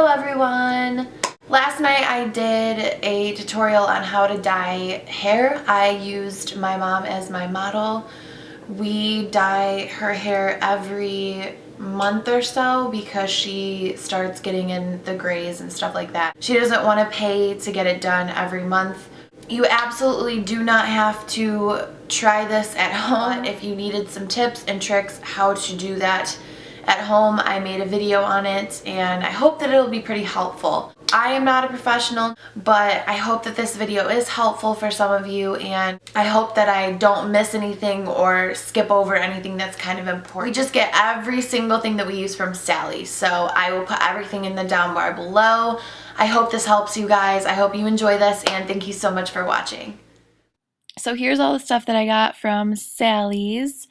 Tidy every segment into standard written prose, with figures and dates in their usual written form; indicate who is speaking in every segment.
Speaker 1: Hello everyone! Last night I did a tutorial on how to dye hair. I used my mom as my model. We dye her hair every month or so because she starts getting in the grays and stuff like that. She doesn't want to pay to get it done every month. You absolutely do not have to try this at home. If you needed some tips and tricks how to do that at home, I made a video on it and I hope that it'll be pretty helpful. I am not a professional, but I hope that this video is helpful for some of you, and I hope that I don't miss anything or skip over anything that's kind of important. We just get every single thing that we use from Sally, so I will put everything in the down bar below. I hope this helps you guys. I hope you enjoy this, and thank you so much for watching. So here's all the stuff that I got from Sally's.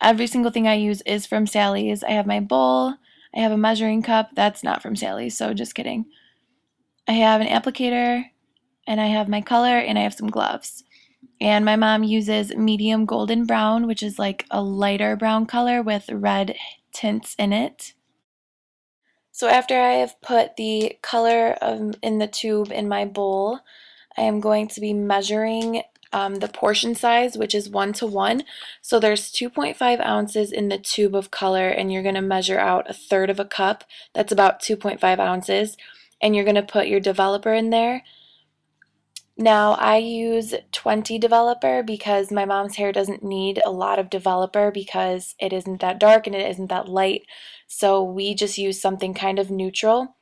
Speaker 1: Every single thing I use is from Sally's. I have my bowl, I have a measuring cup. That's not from Sally's, so just kidding. I have an applicator, and I have my color, and I have some gloves. And my mom uses medium golden brown, which is like a lighter brown color with red tints in it. So after I have put the color in the tube in my bowl, I am going to be measuring the portion size, which is 1:1. So there's 2.5 ounces in the tube of color, and you're going to measure out 1/3 of a cup. That's about 2.5 ounces. And you're going to put your developer in there. Now I use 20 developer because my mom's hair doesn't need a lot of developer because it isn't that dark and it isn't that light. So we just use something kind of neutral.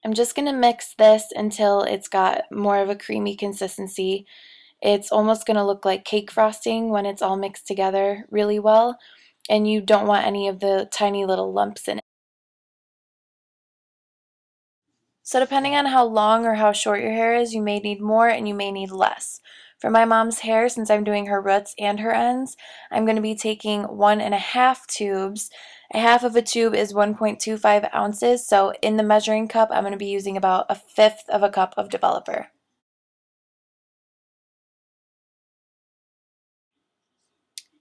Speaker 1: I'm just going to mix this until it's got more of a creamy consistency. It's almost going to look like cake frosting when it's all mixed together really well, and you don't want any of the tiny little lumps in it. So depending on how long or how short your hair is, you may need more and you may need less. For my mom's hair, since I'm doing her roots and her ends, I'm going to be taking 1.5 tubes. A half of a tube is 1.25 ounces, so in the measuring cup, I'm going to be using about 1/5 of a cup of developer.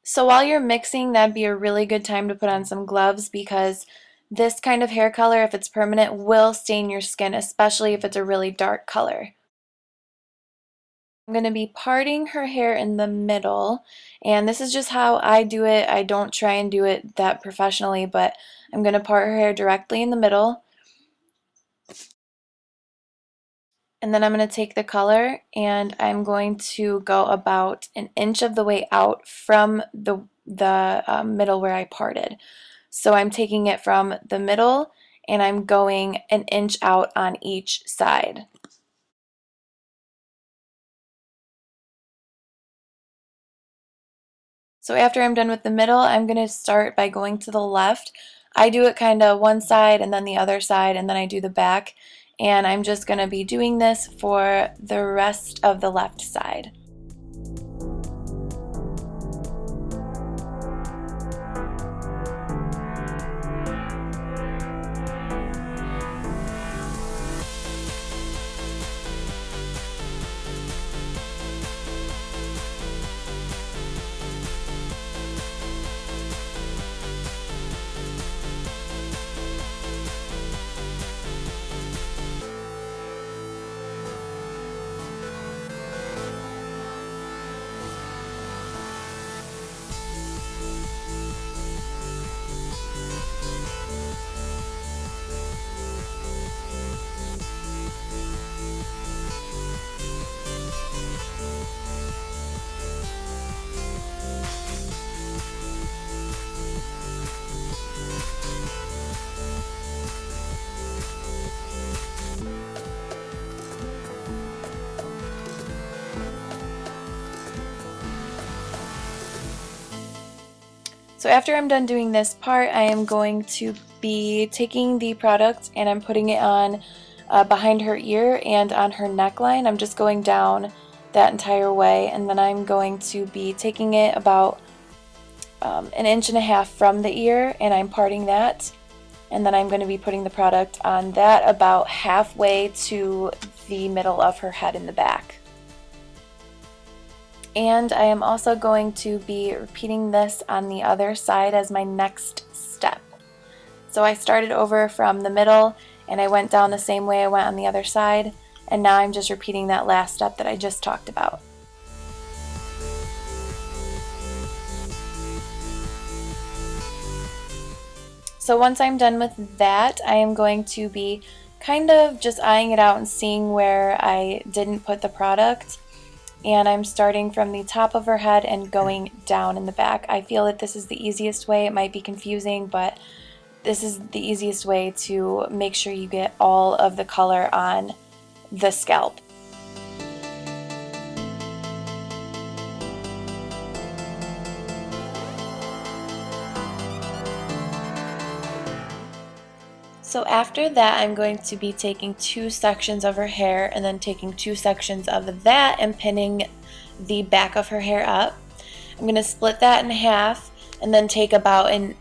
Speaker 1: So while you're mixing, that'd be a really good time to put on some gloves because this kind of hair color, if it's permanent, will stain your skin, especially if it's a really dark color. I'm going to be parting her hair in the middle, and this is just how I do it. I don't try and do it that professionally, but I'm going to part her hair directly in the middle. And then I'm going to take the color and I'm going to go about 1 inch of the way out from the middle where I parted. So I'm taking it from the middle and I'm going 1 inch out on each side. So after I'm done with the middle, I'm going to start by going to the left. I do it kind of one side and then the other side, and then I do the back. And I'm just going to be doing this for the rest of the left side. So after I'm done doing this part, I am going to be taking the product and I'm putting it on behind her ear and on her neckline. I'm just going down that entire way, and then I'm going to be taking it about 1.5 inches from the ear, and I'm parting that, and then I'm going to be putting the product on that about halfway to the middle of her head in the back. And I am also going to be repeating this on the other side as my next step. So I started over from the middle and I went down the same way I went on the other side, and now I'm just repeating that last step that I just talked about. So once I'm done with that, I am going to be kind of just eyeing it out and seeing where I didn't put the product. And I'm starting from the top of her head and going down in the back. I feel that this is the easiest way. It might be confusing, but this is the easiest way to make sure you get all of the color on the scalp. So after that, I'm going to be taking 2 sections of her hair and then taking 2 sections of that and pinning the back of her hair up. I'm going to split that in half and then take about an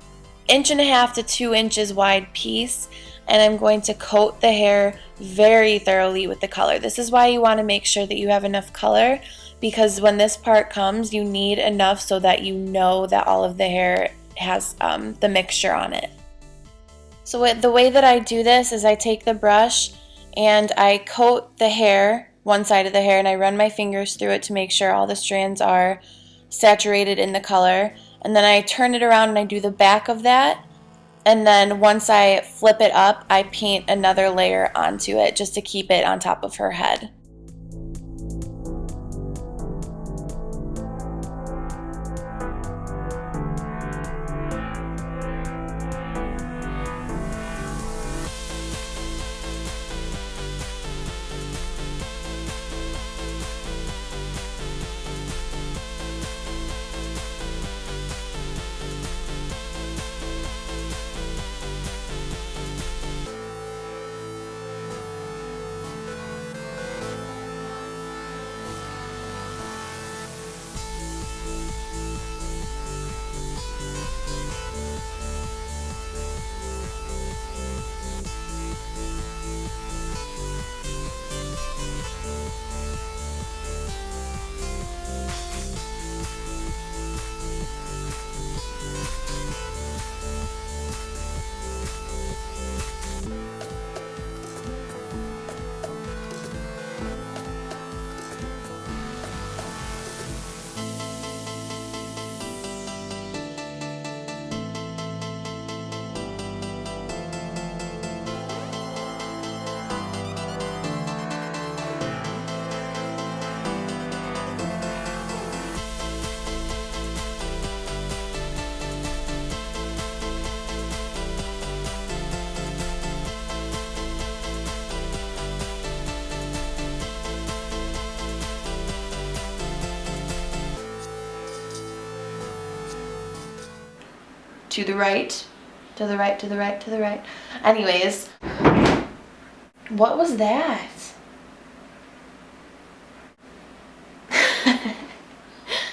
Speaker 1: 1.5 to 2 inches wide piece, and I'm going to coat the hair very thoroughly with the color. This is why you want to make sure that you have enough color, because when this part comes, you need enough so that you know that all of the hair has the mixture on it. So the way that I do this is I take the brush and I coat the hair, one side of the hair, and I run my fingers through it to make sure all the strands are saturated in the color. And then I turn it around and I do the back of that. And then once I flip it up, I paint another layer onto it just to keep it on top of her head. To the right, to the right, to the right, to the right. Anyways, what was that?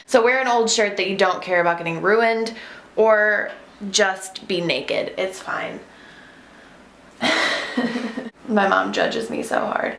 Speaker 1: So wear an old shirt that you don't care about getting ruined, or just be naked. It's fine. My mom judges me so hard.